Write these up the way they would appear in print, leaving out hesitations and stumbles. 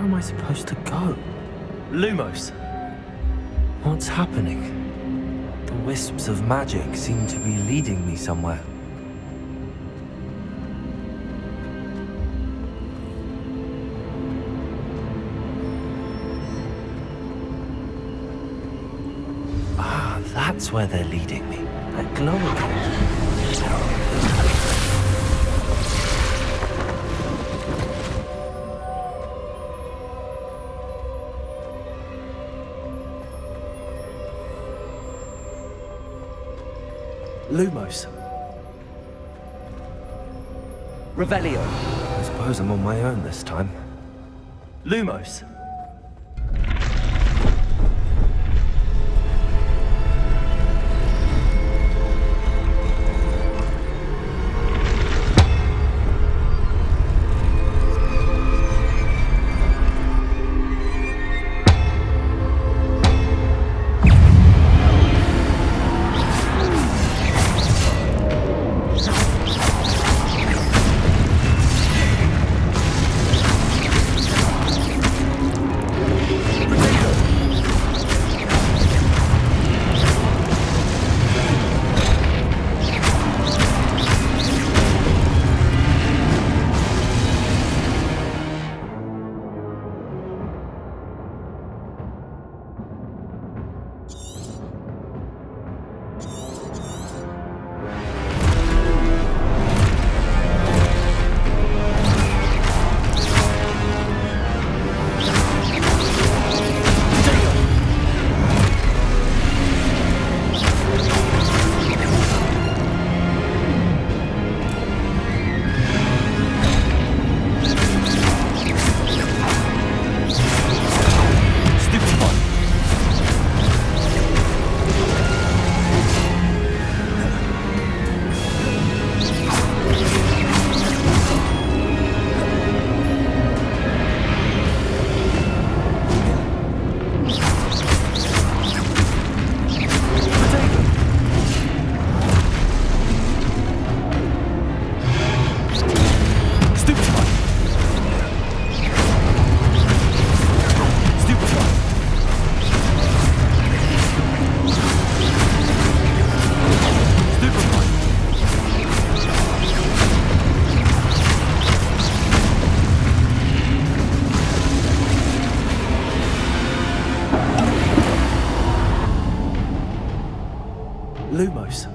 am I supposed to go? Lumos. What's happening? The wisps of magic seem to be leading me somewhere. Ah, that's where they're leading me. That glow again. Lumos. Revelio. I suppose I'm on my own this time. Lumos. Lumos.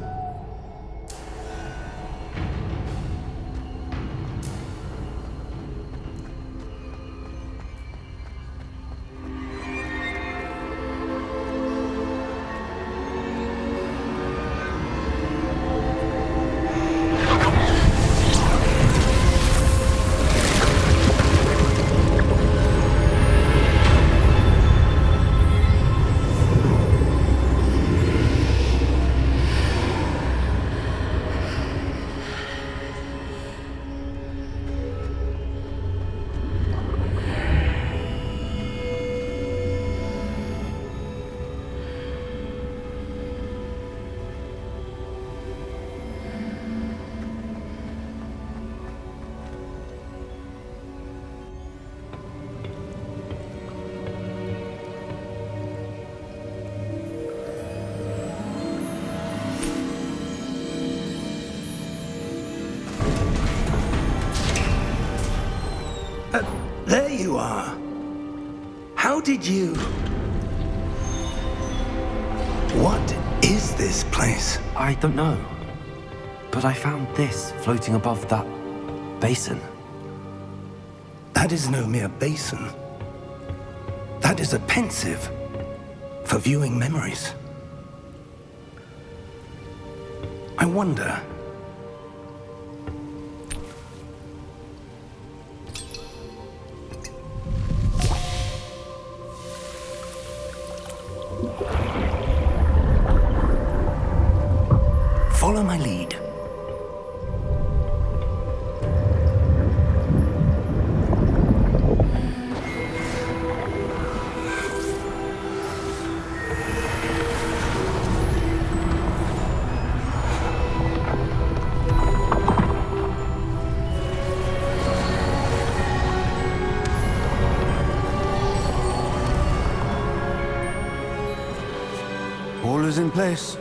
There you are. How did you... What is this place? I don't know. But I found this floating above that basin. That is no mere basin. That is a pensive for viewing memories. I wonder... Follow my lead. in place.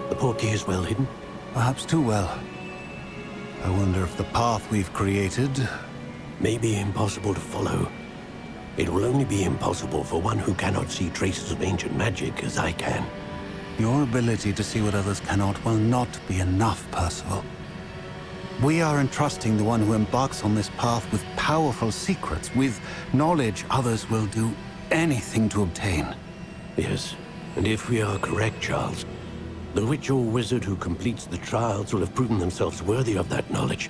The portkey is well hidden. Perhaps too well. I wonder if the path we've created... May be impossible to follow. It will only be impossible for one who cannot see traces of ancient magic as I can. Your ability to see what others cannot will not be enough, Percival. We are entrusting the one who embarks on this path with powerful secrets, with knowledge others will do anything to obtain. Yes, and if we are correct, Charles, the witch or wizard who completes the trials will have proven themselves worthy of that knowledge,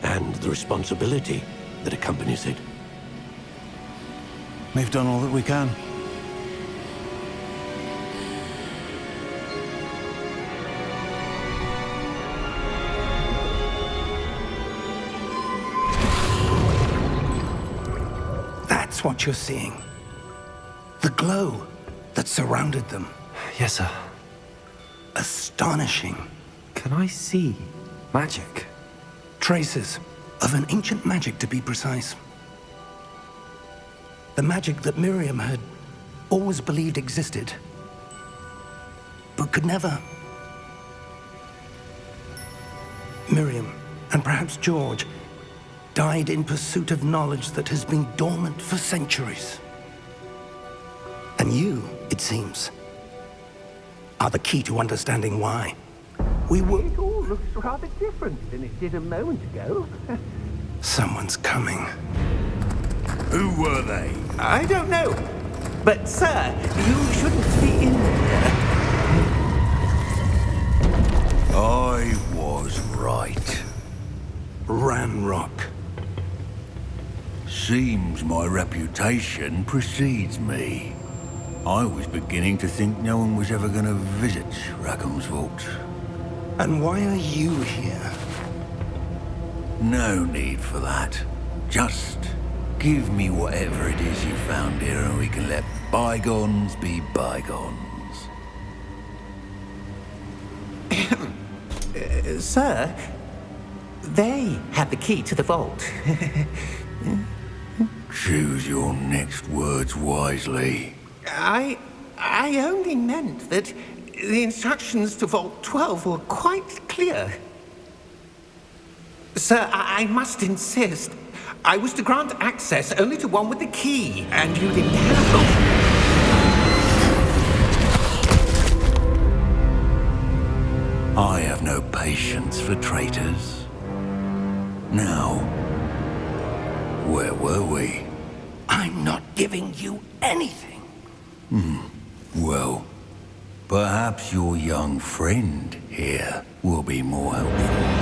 and the responsibility that accompanies it. We've done all that we can. That's what you're seeing. The glow that surrounded them. Yes, sir. Astonishing. Can I see magic? Traces of an ancient magic, to be precise. The magic that Miriam had always believed existed, but could never. Miriam, and perhaps George, died in pursuit of knowledge that has been dormant for centuries. And you, it seems, are the key to understanding why. We were... It all looks rather different than it did a moment ago. Someone's coming. Who were they? I don't know. But, sir, you shouldn't be in there. I was right. Ranrock. Seems my reputation precedes me. I was beginning to think no one was ever going to visit Rackham's vault. And why are you here? No need for that. Just give me whatever it is you found here and we can let bygones be bygones. Sir, they had the key to the vault. Choose your next words wisely. I only meant that the instructions to Vault 12 were quite clear. Sir, I must insist. I was to grant access only to one with the key, and you didn't have them. I have no patience for traitors. Now, where were we? I'm not giving you anything. Well, perhaps your young friend here will be more helpful.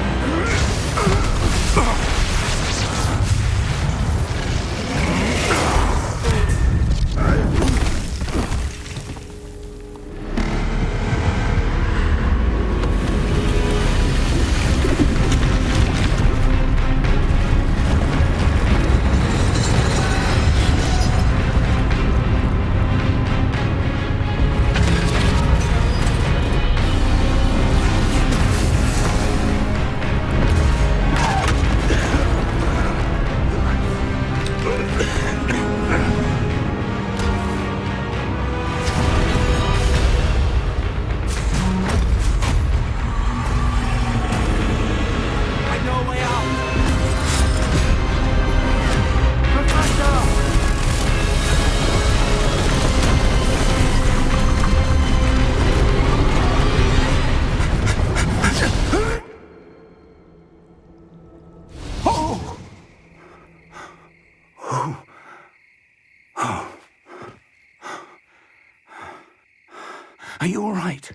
Are you all right?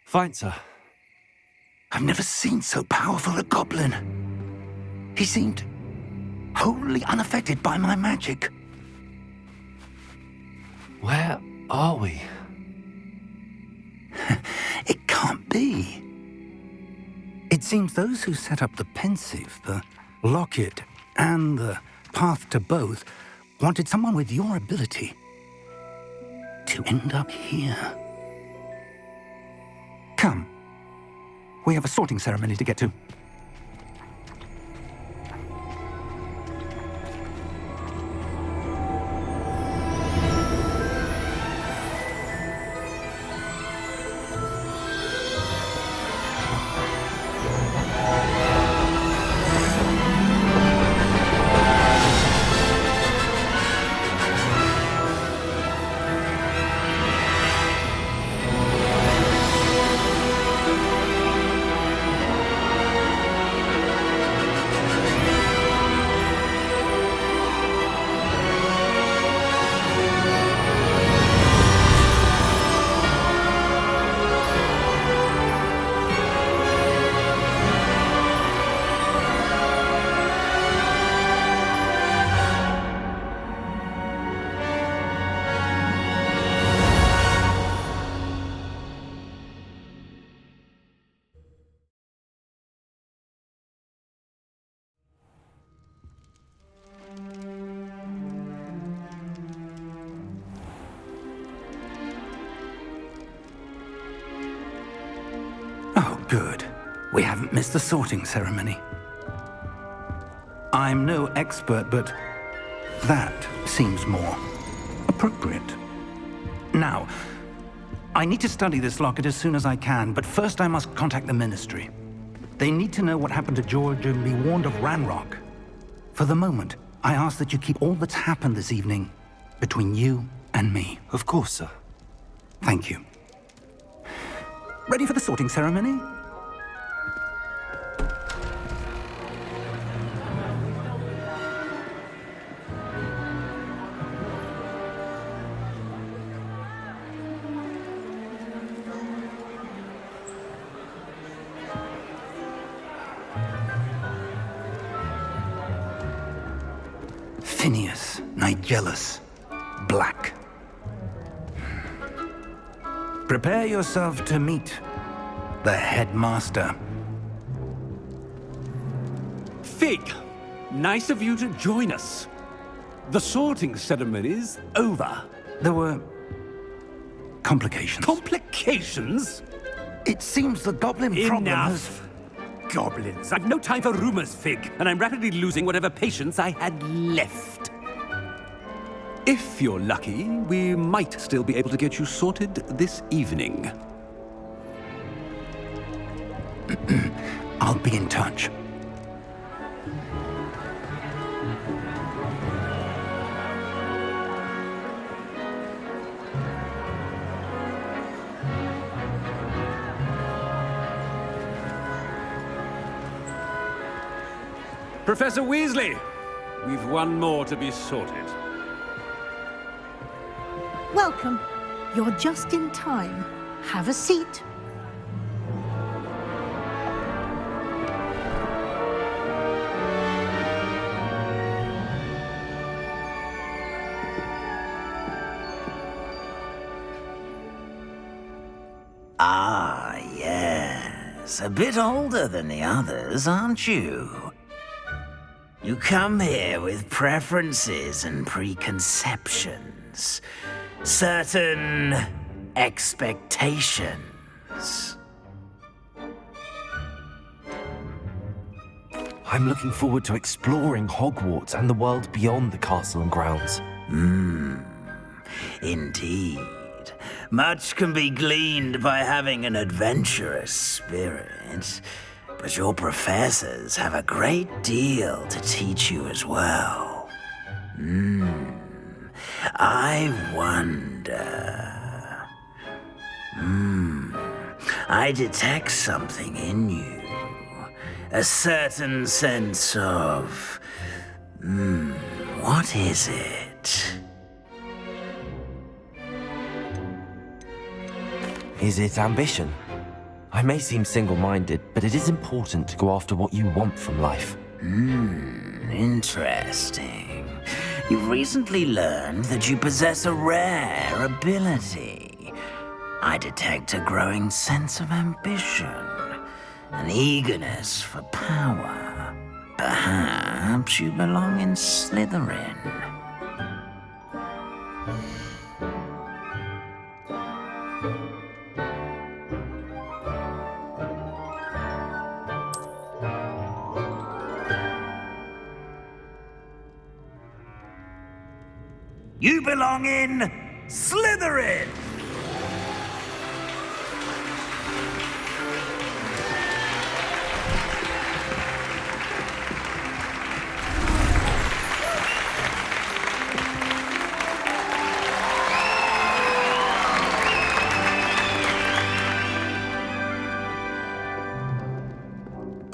Fine, sir. I've never seen so powerful a goblin. He seemed wholly unaffected by my magic. Where are we? It can't be. It seems those who set up the pensive, the locket, and the path to both wanted someone with your ability to end up here. Come. We have a sorting ceremony to get to. We haven't missed the sorting ceremony. I'm no expert, but that seems more appropriate. Now, I need to study this locket as soon as I can, but first I must contact the Ministry. They need to know what happened to George and be warned of Ranrock. For the moment, I ask that you keep all that's happened this evening between you and me. Of course, sir. Thank you. Ready for the sorting ceremony? Phineas Nigellus Black. Prepare yourself to meet the headmaster. Fig, nice of you to join us. The sorting ceremony's over. There were complications. Complications? It seems the goblin problem has... Enough. Goblins. I've no time for rumors, Fig, and I'm rapidly losing whatever patience I had left. If you're lucky, we might still be able to get you sorted this evening. I'll be in touch. Professor Weasley, we've one more to be sorted. Welcome. You're just in time. Have a seat. Ah, yes. A bit older than the others, aren't you? You come here with preferences and preconceptions. Certain expectations. I'm looking forward to exploring Hogwarts and the world beyond the castle and grounds. Indeed. Much can be gleaned by having an adventurous spirit, but your professors have a great deal to teach you as well. I wonder... I detect something in you. A certain sense of... what is it? Is it ambition? I may seem single-minded, but it is important to go after what you want from life. Interesting. You've recently learned that you possess a rare ability. I detect a growing sense of ambition, an eagerness for power. Perhaps you belong in Slytherin. You belong in Slytherin!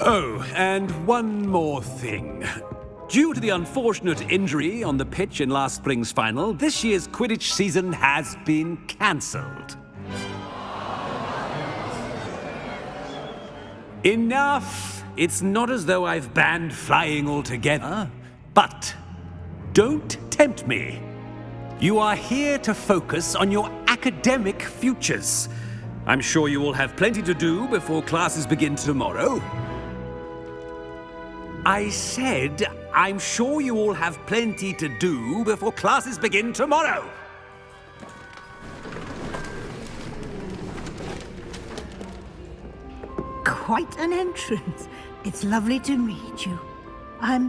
Oh, and one more thing. Due to the unfortunate injury on the pitch in last spring's final, this year's Quidditch season has been cancelled. Enough! It's not as though I've banned flying altogether, but don't tempt me. You are here to focus on your academic futures. I'm sure you will have plenty to do before classes begin tomorrow. I said, I'm sure you all have plenty to do before classes begin tomorrow. quite an entrance. It's lovely to meet you.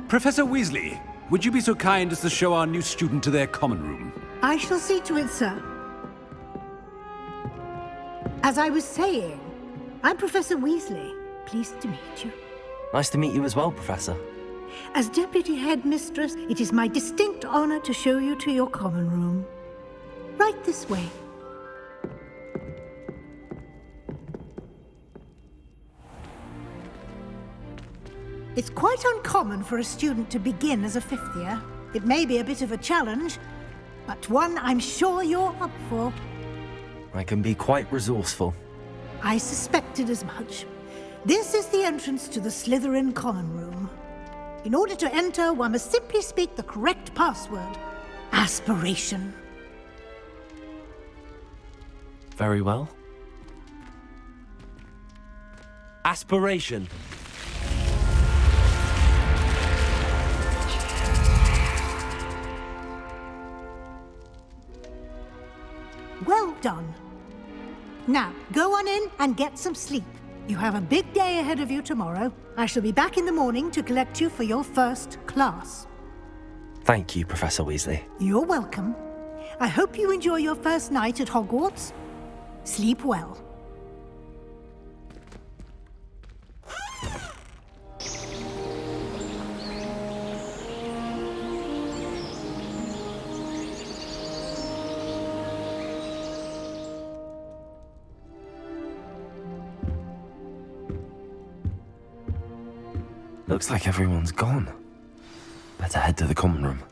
Professor Weasley, would you be so kind as to show our new student to their common room? I shall see to it, sir. As I was saying, I'm Professor Weasley. Pleased to meet you. Nice to meet you as well, Professor. As Deputy Headmistress, it is my distinct honor to show you to your common room. Right this way. It's quite uncommon for a student to begin as a fifth year. It may be a bit of a challenge, but one I'm sure you're up for. I can be quite resourceful. I suspected as much. This is the entrance to the Slytherin common room. In order to enter, one must simply speak the correct password. Aspiration. Very well. Aspiration. Well done. Now, go on in and get some sleep. You have a big day ahead of you tomorrow. I shall be back in the morning to collect you for your first class. Thank you, Professor Weasley. You're welcome. I hope you enjoy your first night at Hogwarts. Sleep well. Looks like everyone's gone. Better head to the common room.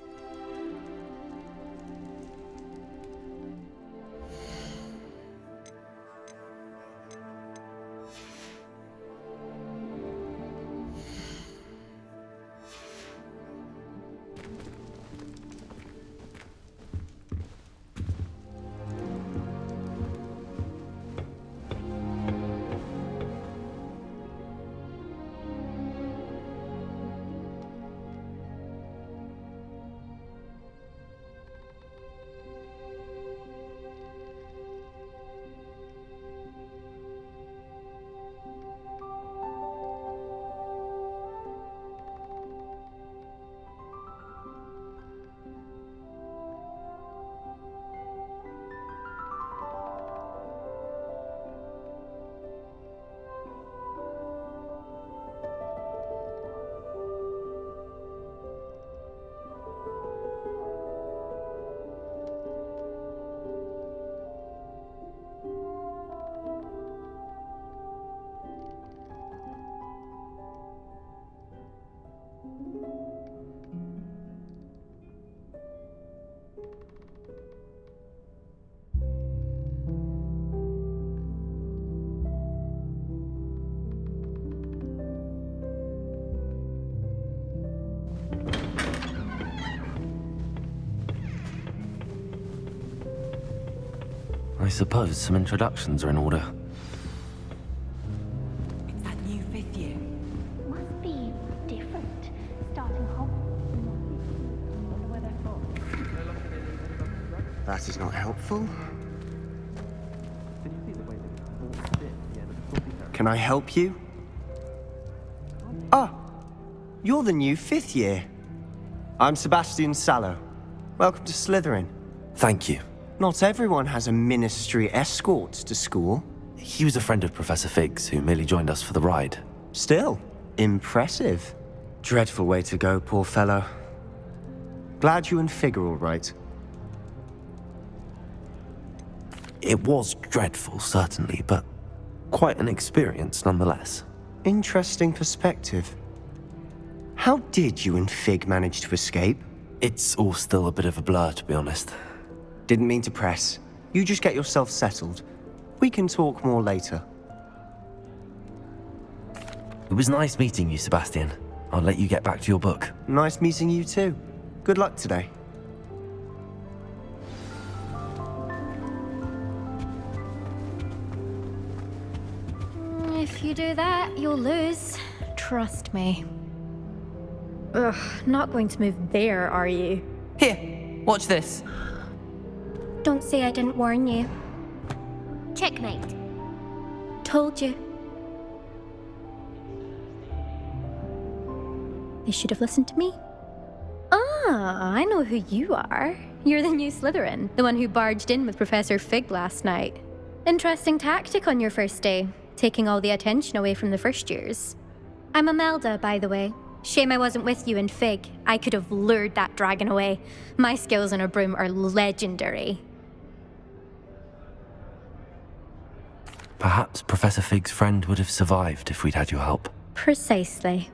I suppose some introductions are in order. It's that new fifth year. Must be different. Starting Hogwarts. Wonder where they're from. That is not helpful. Can I help you? Ah, you're the new fifth year. I'm Sebastian Sallow. Welcome to Slytherin. Thank you. Not everyone has a ministry escort to school. He was a friend of Professor Fig's who merely joined us for the ride. Still, impressive. Dreadful way to go, poor fellow. Glad you and Fig are all right. It was dreadful, certainly, but quite an experience nonetheless. Interesting perspective. How did you and Fig manage to escape? It's all still a bit of a blur, to be honest. Didn't mean to press. You just get yourself settled. We can talk more later. It was nice meeting you, Sebastian. I'll let you get back to your book. Nice meeting you too. Good luck today. If you do that, you'll lose. Trust me. Ugh, not going to move there, are you? Here, watch this. Don't say I didn't warn you. Checkmate. Told you. They should have listened to me. Ah, I know who you are. You're the new Slytherin, the one who barged in with Professor Fig last night. Interesting tactic on your first day, taking all the attention away from the first years. I'm Imelda, by the way. Shame I wasn't with you in Fig. I could have lured that dragon away. My skills on a broom are legendary. Perhaps Professor Fig's friend would have survived if we'd had your help. Precisely.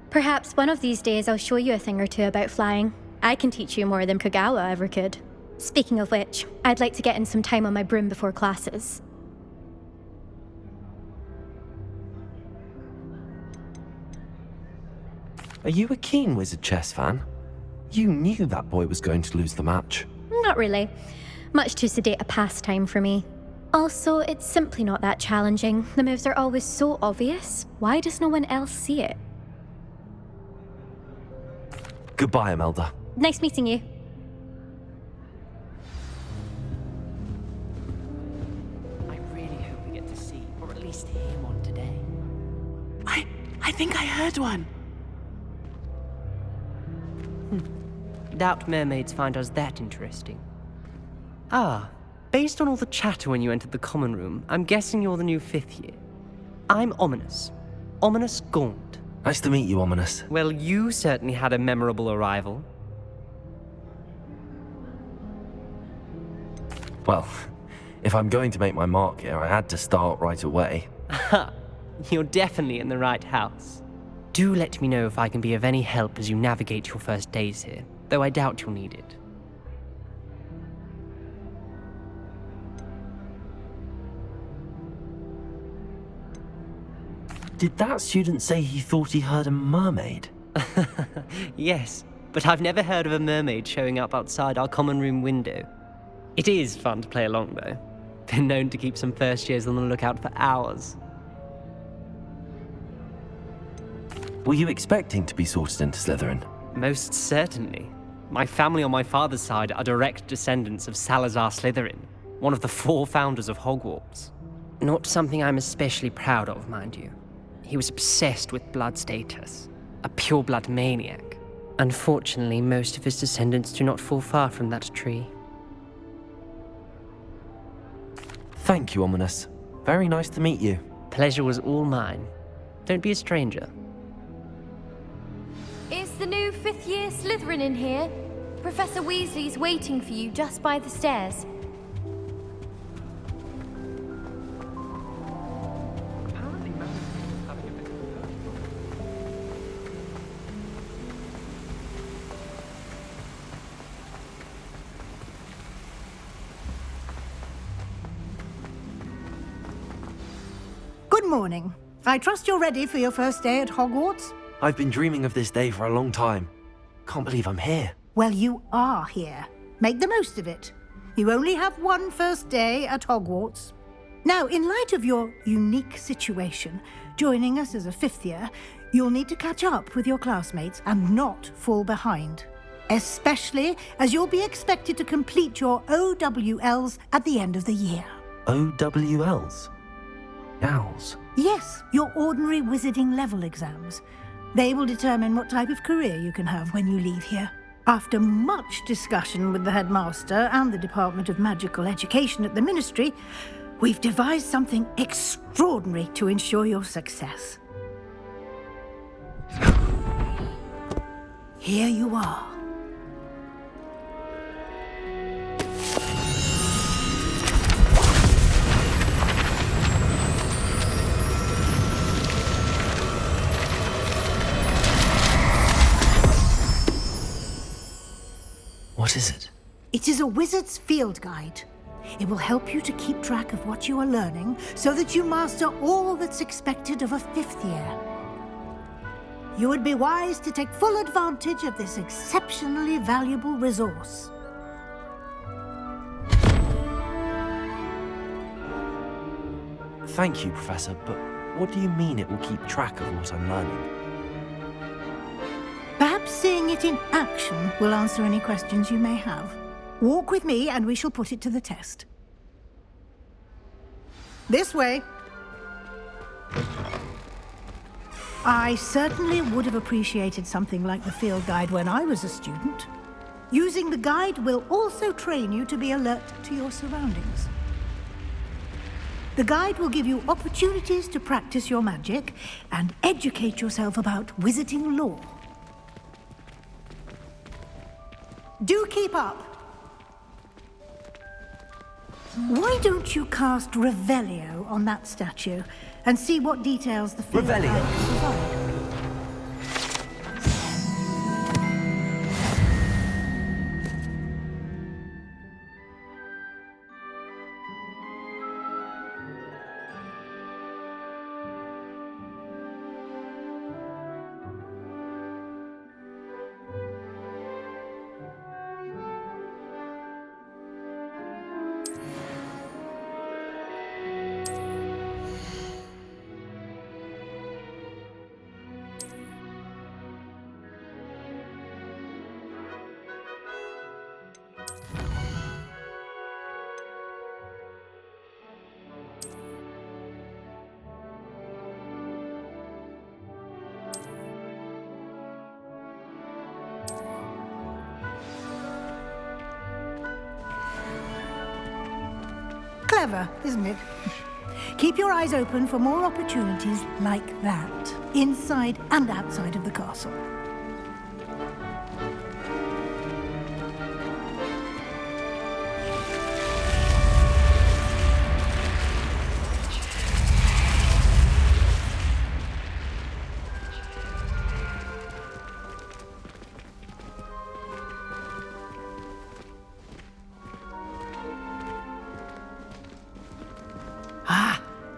Perhaps one of these days I'll show you a thing or two about flying. I can teach you more than Kagawa ever could. Speaking of which, I'd like to get in some time on my broom before classes. Are you a keen Wizard chess fan? You knew that boy was going to lose the match. Not really. Much too sedate a pastime for me. Also, it's simply not that challenging. The moves are always so obvious. Why does no one else see it? Goodbye, Imelda. Nice meeting you. I really hope we get to see, or at least hear one today. I think I heard one. Doubt mermaids find us that interesting. Ah, based on all the chatter when you entered the common room, I'm guessing you're the new 5th year. I'm Ominous. Ominous Gaunt. Nice to meet you, Ominous. Well, you certainly had a memorable arrival. Well, if I'm going to make my mark here, I had to start right away. Ha! You're definitely in the right house. Do let me know if I can be of any help as you navigate your first days here, though I doubt you'll need it. Did that student say he thought he heard a mermaid? Yes, but I've never heard of a mermaid showing up outside our common room window. It is fun to play along, though. Been known to keep some first years on the lookout for hours. Were you expecting to be sorted into Slytherin? Most certainly. My family on my father's side are direct descendants of Salazar Slytherin, one of the 4 founders of Hogwarts. Not something I'm especially proud of, mind you. He was obsessed with blood status, a pure-blood maniac. Unfortunately, most of his descendants do not fall far from that tree. Thank you, Ominous. Very nice to meet you. Pleasure was all mine. Don't be a stranger. Is the new 5th year Slytherin in here? Professor Weasley's waiting for you just by the stairs. Good morning. I trust you're ready for your first day at Hogwarts? I've been dreaming of this day for a long time. Can't believe I'm here. Well, you are here. Make the most of it. You only have one first day at Hogwarts. Now, in light of your unique situation, joining us as a 5th year, you'll need to catch up with your classmates and not fall behind. Especially as you'll be expected to complete your OWLs at the end of the year. OWLs? Owls? Yes, your ordinary wizarding level exams. They will determine what type of career you can have when you leave here. After much discussion with the headmaster and the Department of Magical Education at the Ministry, we've devised something extraordinary to ensure your success. Here you are. What is it? It is a wizard's field guide. It will help you to keep track of what you are learning so that you master all that's expected of a 5th year. You would be wise to take full advantage of this exceptionally valuable resource. Thank you, Professor, but what do you mean it will keep track of what I'm learning? Perhaps seeing it in action will answer any questions you may have. Walk with me and we shall put it to the test. This way. I certainly would have appreciated something like the field guide when I was a student. Using the guide will also train you to be alert to your surroundings. The guide will give you opportunities to practice your magic and educate yourself about wizarding lore. Do keep up! Why don't you cast Revelio on that statue and see what details the field guide can provide? Clever, isn't it? Keep your eyes open for more opportunities like that, inside and outside of the castle.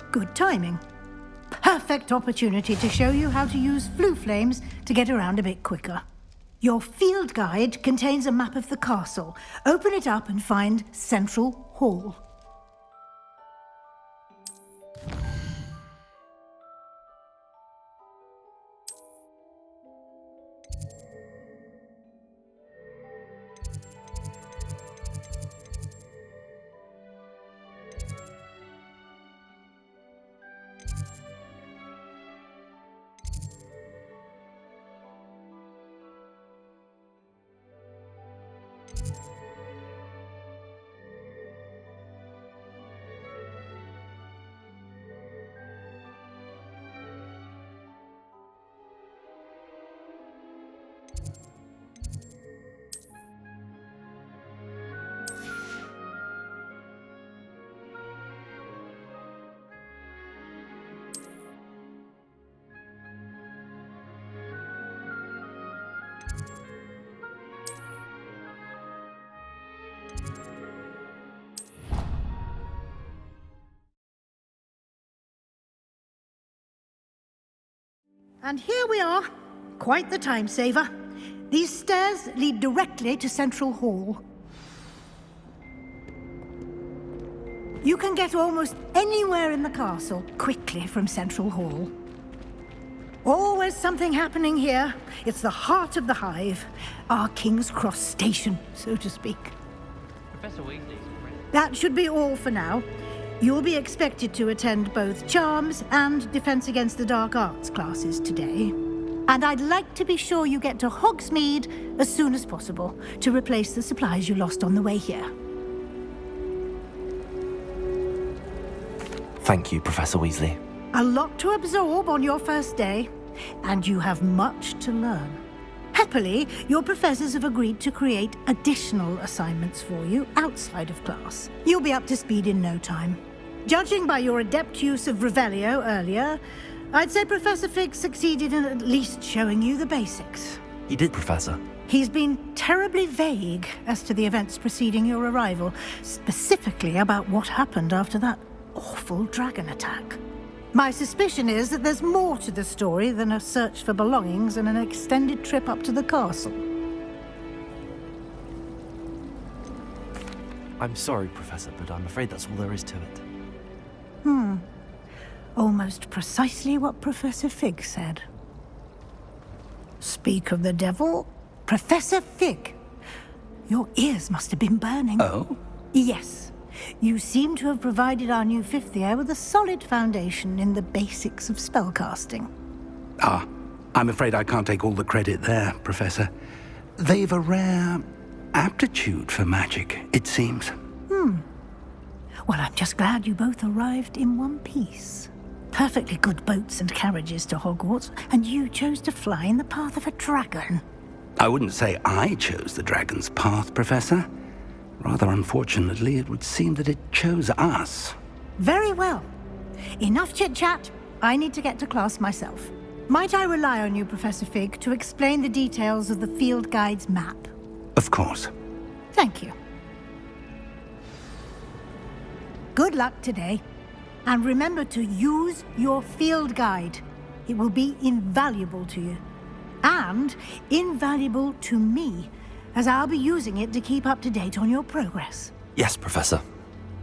Good timing. Perfect opportunity to show you how to use flue flames to get around a bit quicker. Your field guide contains a map of the castle. Open it up and find Central Hall. And here we are. Quite the time saver. These stairs lead directly to Central Hall. You can get almost anywhere in the castle quickly from Central Hall. Always something happening here. It's the heart of the Hive. Our King's Cross station, so to speak. Professor Weasley's already... That should be all for now. You'll be expected to attend both Charms and Defense Against the Dark Arts classes today. And I'd like to be sure you get to Hogsmeade as soon as possible to replace the supplies you lost on the way here. Thank you, Professor Weasley. A lot to absorb on your first day, and you have much to learn. Happily, your professors have agreed to create additional assignments for you outside of class. You'll be up to speed in no time. Judging by your adept use of Revelio earlier, I'd say Professor Fig succeeded in at least showing you the basics. He did, Professor. He's been terribly vague as to the events preceding your arrival, specifically about what happened after that awful dragon attack. My suspicion is that there's more to the story than a search for belongings and an extended trip up to the castle. I'm sorry, Professor, but I'm afraid that's all there is to it. Almost precisely what Professor Fig said. Speak of the devil, Professor Fig. Your ears must have been burning. Oh? Yes. You seem to have provided our new fifth year with a solid foundation in the basics of spellcasting. I'm afraid I can't take all the credit there, Professor. They've a rare aptitude for magic, it seems. Well, I'm just glad you both arrived in one piece. Perfectly good boats and carriages to Hogwarts, and you chose to fly in the path of a dragon. I wouldn't say I chose the dragon's path, Professor. Rather unfortunately, it would seem that it chose us. Very well. Enough chit-chat. I need to get to class myself. Might I rely on you, Professor Fig, to explain the details of the field guide's map? Of course. Thank you. Good luck today. And remember to use your field guide. It will be invaluable to you. And invaluable to me, as I'll be using it to keep up to date on your progress. Yes, Professor.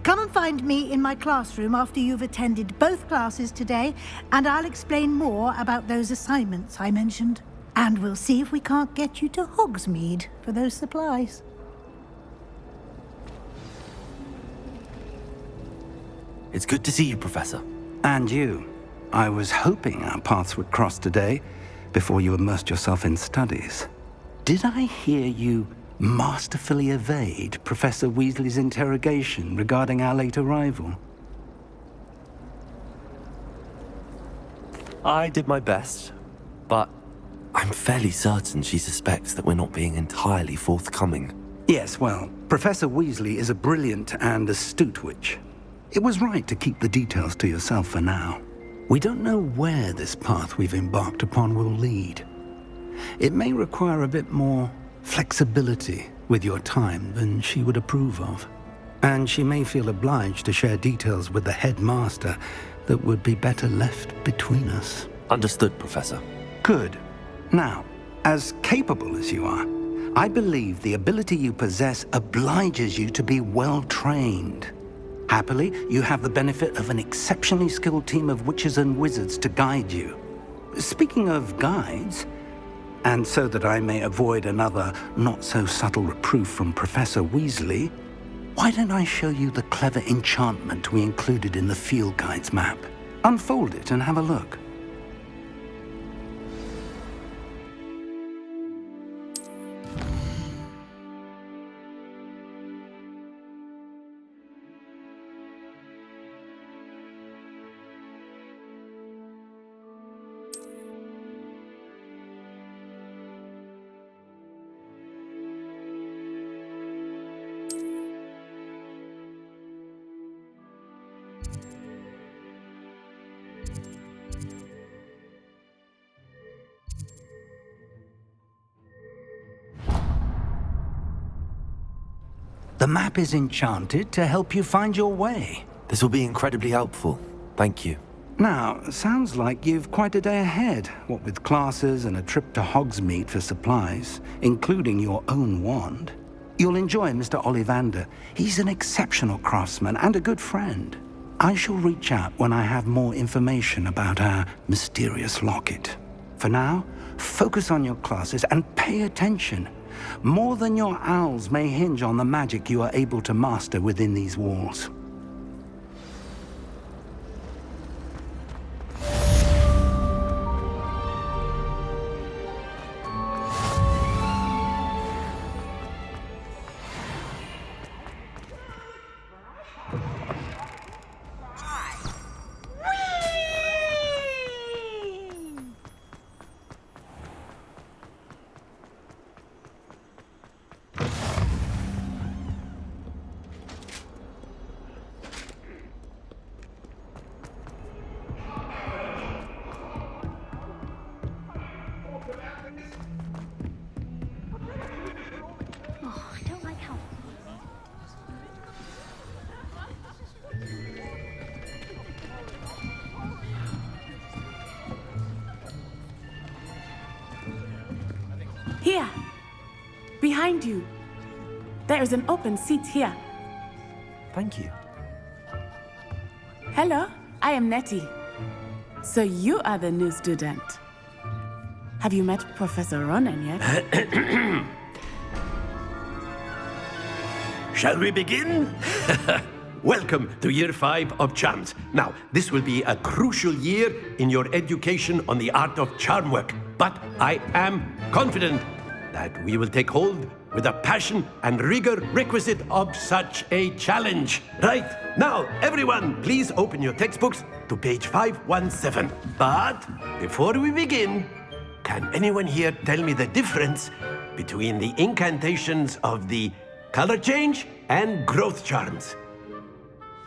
Come and find me in my classroom after you've attended both classes today, and I'll explain more about those assignments I mentioned. And we'll see if we can't get you to Hogsmeade for those supplies. It's good to see you, Professor. And you. I was hoping our paths would cross today, before you immersed yourself in studies. Did I hear you masterfully evade Professor Weasley's interrogation regarding our late arrival? I did my best, but I'm fairly certain she suspects that we're not being entirely forthcoming. Yes, well, Professor Weasley is a brilliant and astute witch. It was right to keep the details to yourself for now. We don't know where this path we've embarked upon will lead. It may require a bit more flexibility with your time than she would approve of. And she may feel obliged to share details with the headmaster that would be better left between us. Understood, Professor. Good. Now, as capable as you are, I believe the ability you possess obliges you to be well trained. Happily, you have the benefit of an exceptionally skilled team of witches and wizards to guide you. Speaking of guides, and so that I may avoid another not-so-subtle reproof from Professor Weasley, why don't I show you the clever enchantment we included in the field guide's map? Unfold it and have a look. The map is enchanted to help you find your way. This will be incredibly helpful. Thank you. Now, sounds like you've quite a day ahead, what with classes and a trip to Hogsmeade for supplies, including your own wand. You'll enjoy Mr. Ollivander. He's an exceptional craftsman and a good friend. I shall reach out when I have more information about our mysterious locket. For now, focus on your classes and pay attention. More than your owls may hinge on the magic you are able to master within these walls. Here, behind you. There is an open seat here. Thank you. Hello, I am Nettie. So you are the new student. Have you met Professor Ronan yet? Shall we begin? welcome to Year 5 of Charms. Now, this will be a crucial year in your education on the art of charm work, but I am confident that we will take hold with the passion and rigor requisite of such a challenge. Right, now, everyone, please open your textbooks to page 517. But before we begin, can anyone here tell me the difference between the incantations of the color change and growth charms?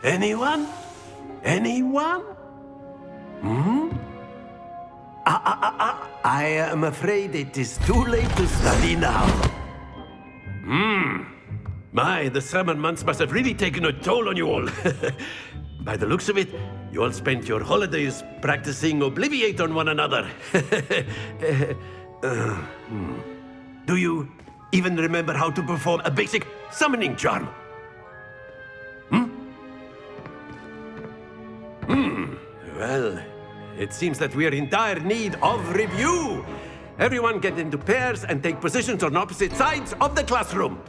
Anyone? Anyone? I am afraid it is too late to study now. My, the summer months must have really taken a toll on you all. By the looks of it, you all spent your holidays practicing Obliviate on one another. Do you even remember how to perform a basic summoning charm? Well, it seems that we are in dire need of review. Everyone get into pairs and take positions on opposite sides of the classroom.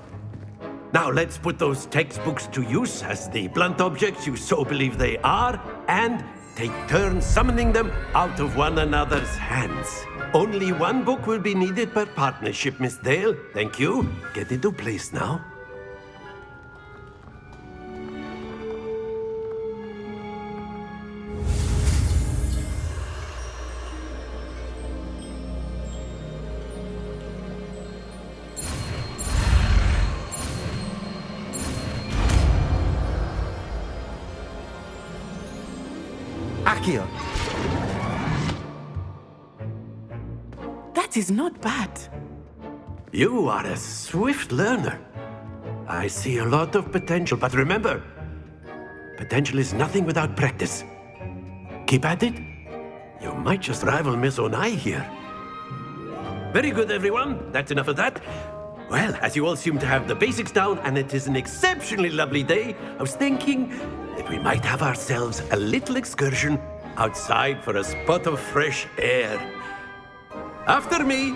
Now let's put those textbooks to use as the blunt objects you so believe they are, and take turns summoning them out of one another's hands. Only one book will be needed per partnership, Miss Dale. Thank you. Get into place now. Accio. That is not bad. You are a swift learner. I see a lot of potential, but remember, potential is nothing without practice. Keep at it. You might just rival Miss Onai here. Very good, everyone. That's enough of that. Well, as you all seem to have the basics down, and it is an exceptionally lovely day, I was thinking that we might have ourselves a little excursion outside for a spot of fresh air. After me.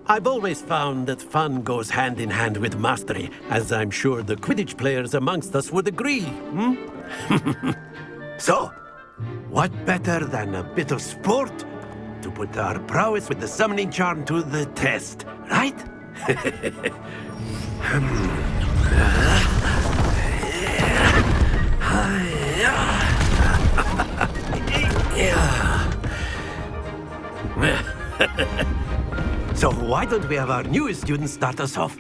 I've always found that fun goes hand in hand with mastery, as I'm sure the Quidditch players amongst us would agree. So, what better than a bit of sport to put our prowess with the summoning charm to the test, right? So why don't we have our newest student start us off?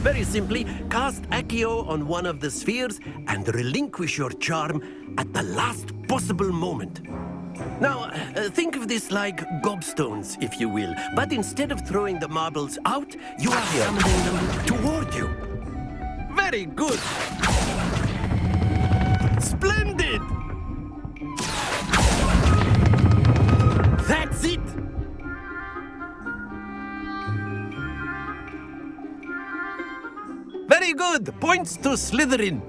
Very simply, cast Accio on one of the spheres and relinquish your charm at the last possible moment. Now, think of this like gobstones, if you will, but instead of throwing the marbles out, you are summoning them toward you. Very good. Splendid! That's it! Very good! Points to Slytherin.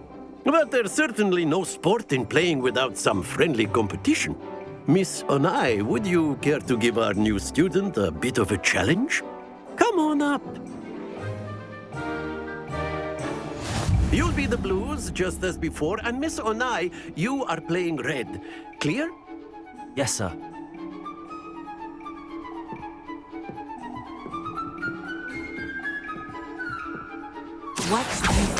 But there's certainly no sport in playing without some friendly competition. Miss Onai, would you care to give our new student a bit of a challenge? Come on up. You'll be the blues, just as before, and Miss Onai, you are playing red. Clear? Yes, sir. Watch this.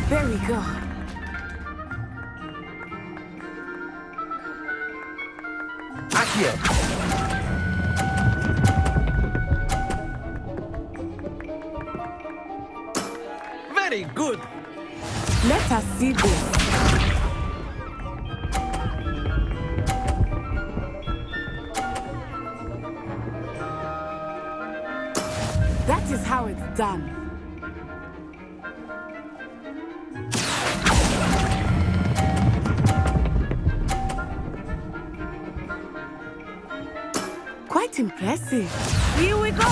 Very good. Accio. Very good. Let us see this. That is how it's done. Quite impressive. Here we go!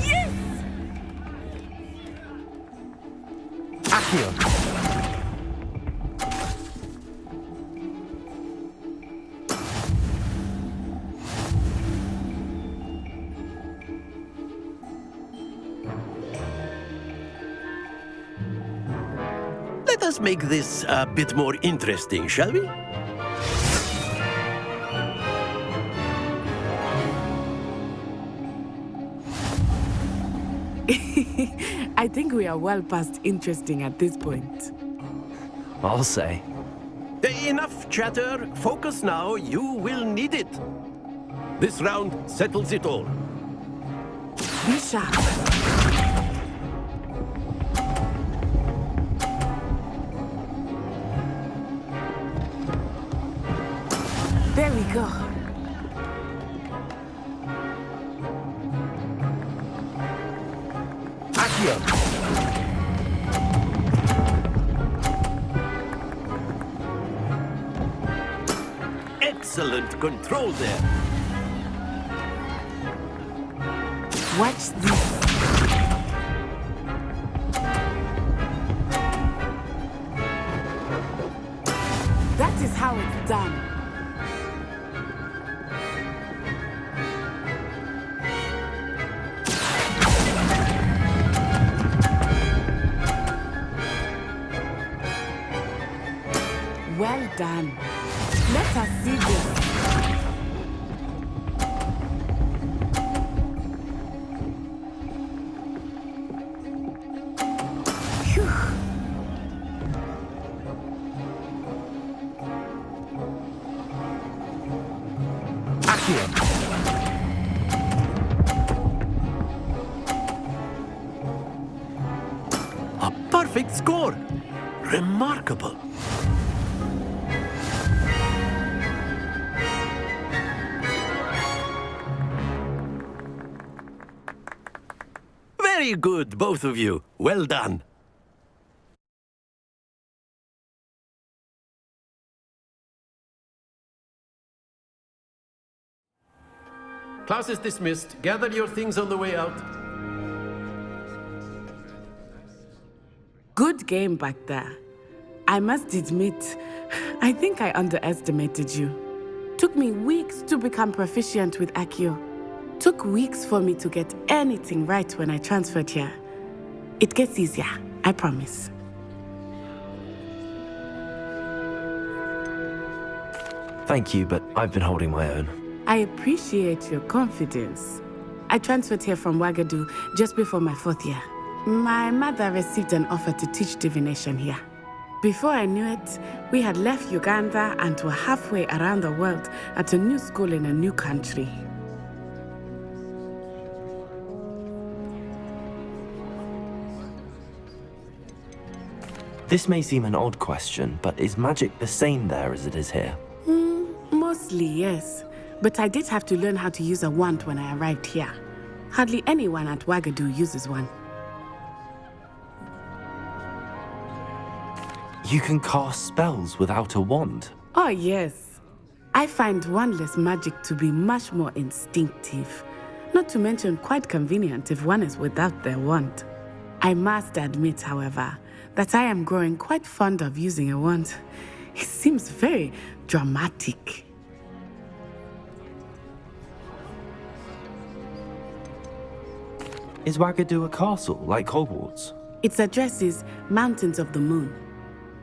Yes! Accio! Let us make this a bit more interesting, shall we? I think we are well past interesting at this point. I'll say. Enough chatter. Focus now. You will need it. This round settles it all. Be sharp. There we go. Accio! Excellent control there. Watch this. That is how it's done. Well done. Let us see this. Phew. Accio! A perfect score. Remarkable. Very good, both of you. Well done. Class is dismissed. Gather your things on the way out. Good game back there. I must admit, I think I underestimated you. Took me weeks to become proficient with Accio. Took weeks for me to get anything right when I transferred here. It gets easier, I promise. Thank you, but I've been holding my own. I appreciate your confidence. I transferred here from Wagadu just before my 4th year. My mother received an offer to teach divination here. Before I knew it, we had left Uganda and were halfway around the world at a new school in a new country. This may seem an odd question, but is magic the same there as it is here? Mostly, yes. But I did have to learn how to use a wand when I arrived here. Hardly anyone at Wagadu uses one. You can cast spells without a wand? Oh, yes. I find wandless magic to be much more instinctive. Not to mention quite convenient if one is without their wand. I must admit, however, that I am growing quite fond of using a wand. It seems very dramatic. Is Wagadu a castle, like Hogwarts? Its address is Mountains of the Moon.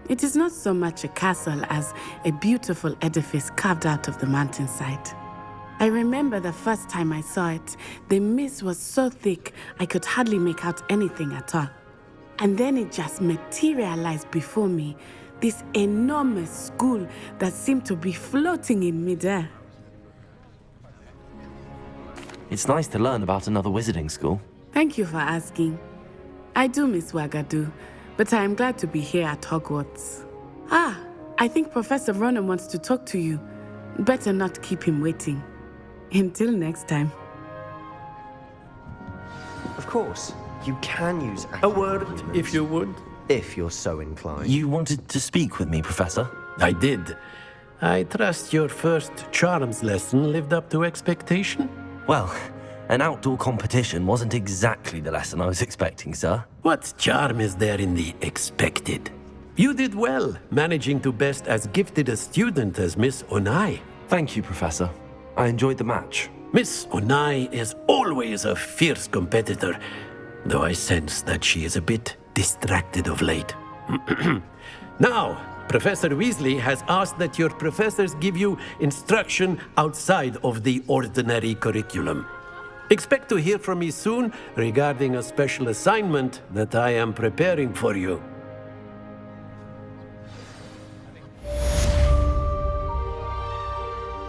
It is not so much a castle as a beautiful edifice carved out of the mountainside. I remember the first time I saw it, the mist was so thick I could hardly make out anything at all. And then it just materialized before me, this enormous school that seemed to be floating in midair. It's nice to learn about another wizarding school. Thank you for asking. I do miss Wagadu, but I am glad to be here at Hogwarts. I think Professor Ronan wants to talk to you. Better not keep him waiting. Until next time. Of course. You can use A word, if you would. if you're so inclined. You wanted to speak with me, Professor? I did. I trust your first charms lesson lived up to expectation? Well, an outdoor competition wasn't exactly the lesson I was expecting, sir. What charm is there in the expected? You did well, managing to best as gifted a student as Miss Onai. Thank you, Professor. I enjoyed the match. Miss Onai is always a fierce competitor, though I sense that she is a bit distracted of late. Now, Professor Weasley has asked that your professors give you instruction outside of the ordinary curriculum. Expect to hear from me soon regarding a special assignment that I am preparing for you.